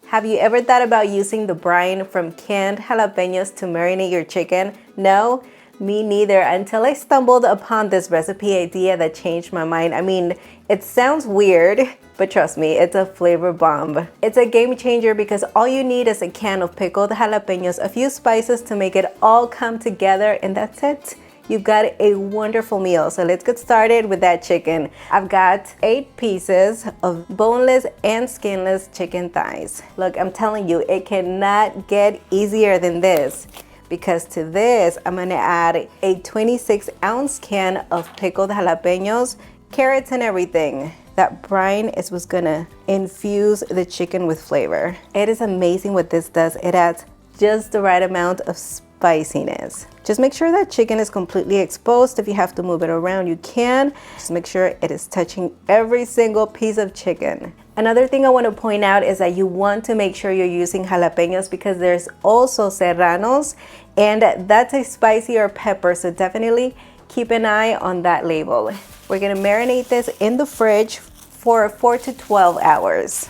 Have you ever thought about using the brine from canned jalapeños to marinate your chicken? No? Me neither, until I stumbled upon this recipe idea that changed my mind. I mean, it sounds weird, but trust me, it's a flavor bomb. It's a game changer because all you need is a can of pickled jalapeños, a few spices to make it all come together, and that's it. You've got a wonderful meal. So let's get started with that chicken. I've got 8 pieces of boneless and skinless chicken thighs. Look, I'm telling you, it cannot get easier than this, because to this, I'm gonna add a 26-ounce can of pickled jalapeños, carrots and everything. That brine is what's gonna infuse the chicken with flavor. It is amazing what this does. It adds just the right amount of spiciness. Just make sure that chicken is completely exposed. If you have to move it around, you can. Just make sure it is touching every single piece of chicken. Another thing I want to point out is that you want to make sure you're using jalapeños, because there's also serranos, and that's a spicier pepper, so definitely keep an eye on that label. We're gonna marinate this in the fridge for 4 to 12 hours.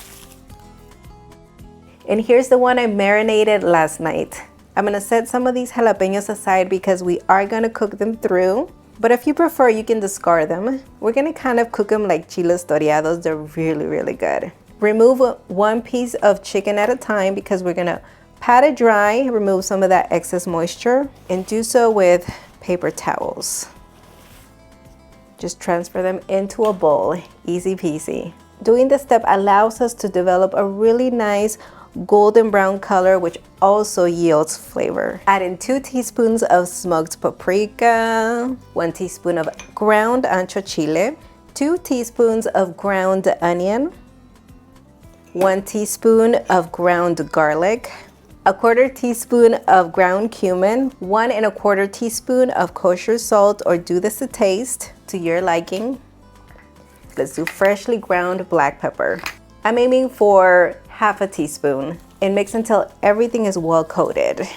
And here's the one I marinated last night. I'm gonna set some of these jalapeños aside because we are gonna cook them through. But if you prefer, you can discard them. We're gonna kind of cook them like chiles toreados. They're really, really good. Remove 1 piece of chicken at a time because we're gonna pat it dry, remove some of that excess moisture, and do so with paper towels. Just transfer them into a bowl, easy peasy. Doing this step allows us to develop a really nice golden brown color, which also yields flavor. Add in 2 teaspoons of smoked paprika, 1 teaspoon of ground ancho chile, 2 teaspoons of ground onion, 1 teaspoon of ground garlic, 1/4 teaspoon of ground cumin, 1 1/4 teaspoon of kosher salt, or do this to taste to your liking. Let's do freshly ground black pepper. I'm aiming for 1/2 teaspoon, and mix until everything is well coated.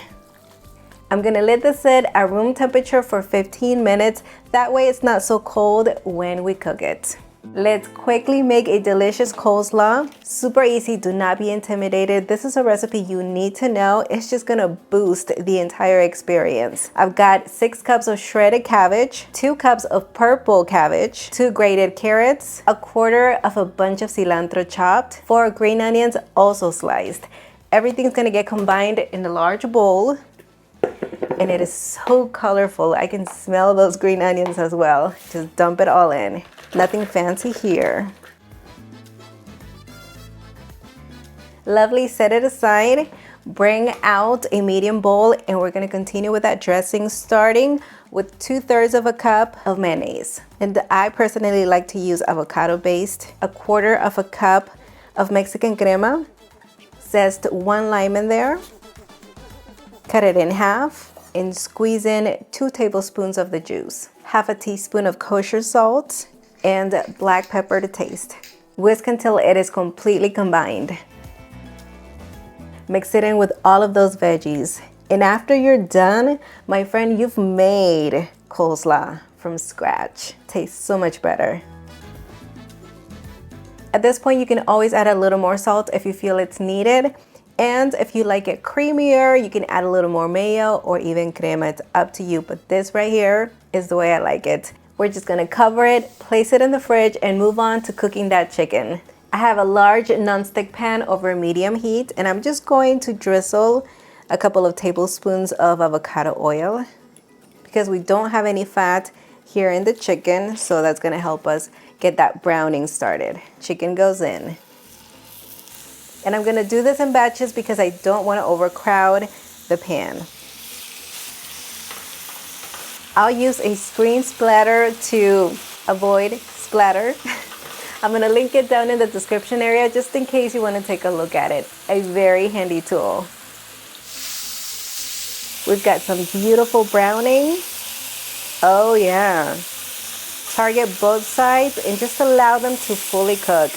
I'm gonna let this sit at room temperature for 15 minutes. That way it's not so cold when we cook it. Let's quickly make a delicious coleslaw. Super easy, do not be intimidated. This is a recipe you need to know. It's just gonna boost the entire experience. I've got 6 cups of shredded cabbage, 2 cups of purple cabbage, 2 grated carrots, 1/4 of a bunch of cilantro chopped, 4 green onions also sliced. Everything's gonna get combined in a large bowl, and it is so colorful. I can smell those green onions as well. Just dump it all in. Nothing fancy here. Lovely, set it aside. Bring out a medium bowl, and we're gonna continue with that dressing, starting with 2/3 of a cup of mayonnaise. And I personally like to use avocado based. 1/4 of a cup of Mexican crema. Zest 1 lemon in there. Cut it in half and squeeze in 2 tablespoons of the juice. 1/2 teaspoon of kosher salt and black pepper to taste. Whisk until it is completely combined. Mix it in with all of those veggies. And after you're done, my friend, you've made coleslaw from scratch. Tastes so much better. At this point, you can always add a little more salt if you feel it's needed. And if you like it creamier, you can add a little more mayo or even crema. It's up to you, but this right here is the way I like it. We're just gonna cover it, place it in the fridge, and move on to cooking that chicken. I have a large nonstick pan over medium heat, and I'm just going to drizzle a couple of tablespoons of avocado oil because we don't have any fat here in the chicken, so that's gonna help us get that browning started. Chicken goes in. And I'm gonna do this in batches because I don't wanna overcrowd the pan. I'll use a screen splatter to avoid splatter. I'm gonna link it down in the description area just in case you wanna take a look at it. A very handy tool. We've got some beautiful browning. Oh yeah. Target both sides and just allow them to fully cook.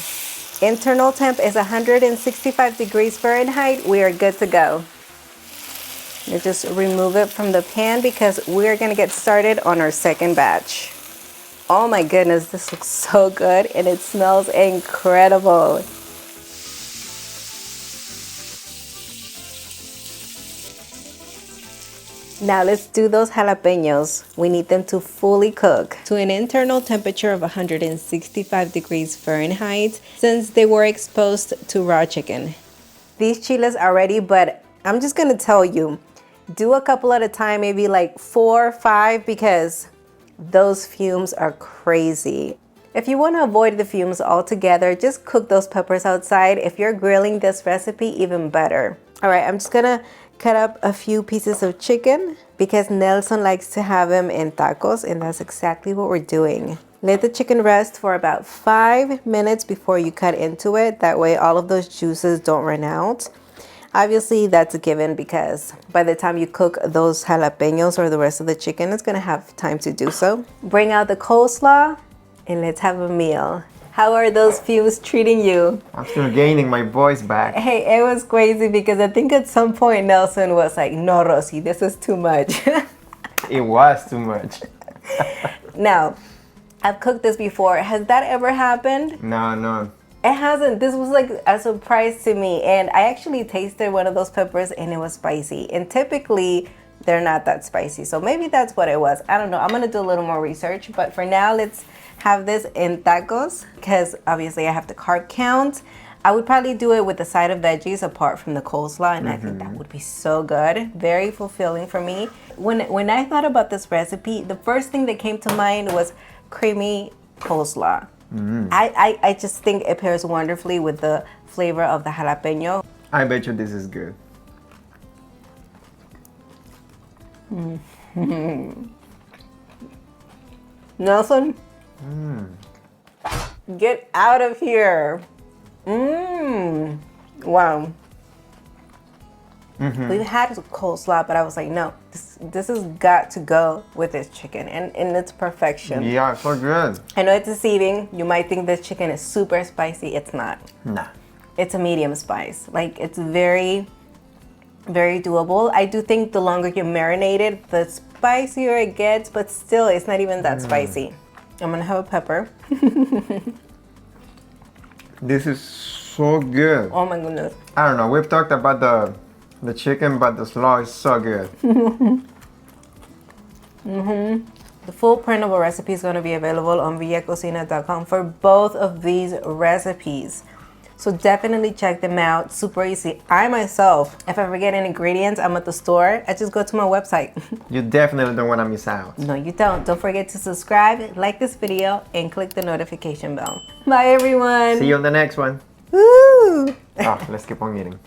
Internal temp is 165 degrees Fahrenheit. We are good to go. You just remove it from the pan because we're gonna get started on our second batch. Oh my goodness, this looks so good and it smells incredible. Now let's do those jalapeños. We need them to fully cook to an internal temperature of 165 degrees Fahrenheit since they were exposed to raw chicken. These chiles are ready, but I'm just gonna tell you, do a couple at a time, maybe like 4 or 5, because those fumes are crazy. If you want to avoid the fumes altogether, just cook those peppers outside. If you're grilling this recipe, even better. All right, I'm just gonna cut up a few pieces of chicken because Nelson likes to have them in tacos, and that's exactly what we're doing. Let the chicken rest for about 5 minutes before you cut into it. That way all of those juices don't run out. Obviously that's a given because by the time you cook those jalapeños or the rest of the chicken, it's gonna have time to do so. Bring out the coleslaw and let's have a meal. How are those fumes treating you? I'm still gaining my voice back. Hey, it was crazy because I think at some point Nelson was like, no, Rosie, this is too much. It was too much. Now, I've cooked this before. Has that ever happened? No. It hasn't. This was like a surprise to me. And I actually tasted one of those peppers and it was spicy. And typically, they're not that spicy. So maybe that's what it was. I don't know. I'm going to do a little more research. But for now, let's have this in tacos because obviously I have to carb count. I would probably do it with a side of veggies apart from the coleslaw, and I think that would be so good. Very fulfilling for me. When I thought about this recipe, the first thing that came to mind was creamy coleslaw. I just think it pairs wonderfully with the flavor of the jalapeño. I bet you this is good. Nelson? Get out of here. Wow. We've had coleslaw, but I was like, no, this has got to go with this chicken and its perfection. Yeah, so good. I know it's deceiving. You might think this chicken is super spicy. It's not. Nah. It's a medium spice. Like, it's very, very doable. I do think the longer you marinate it, the spicier it gets, but still, it's not even that spicy. I'm gonna have a pepper. This is so good. Oh my goodness. I don't know. We've talked about the chicken, but the slaw is so good. The full printable recipe is going to be available on villacocina.com for both of these recipes. So definitely check them out. Super easy. I myself, if I forget any ingredients, I'm at the store. I just go to my website. You definitely don't want to miss out. No, you don't. Don't forget to subscribe, like this video, and click the notification bell. Bye, everyone. See you on the next one. Woo! Oh, let's keep on eating.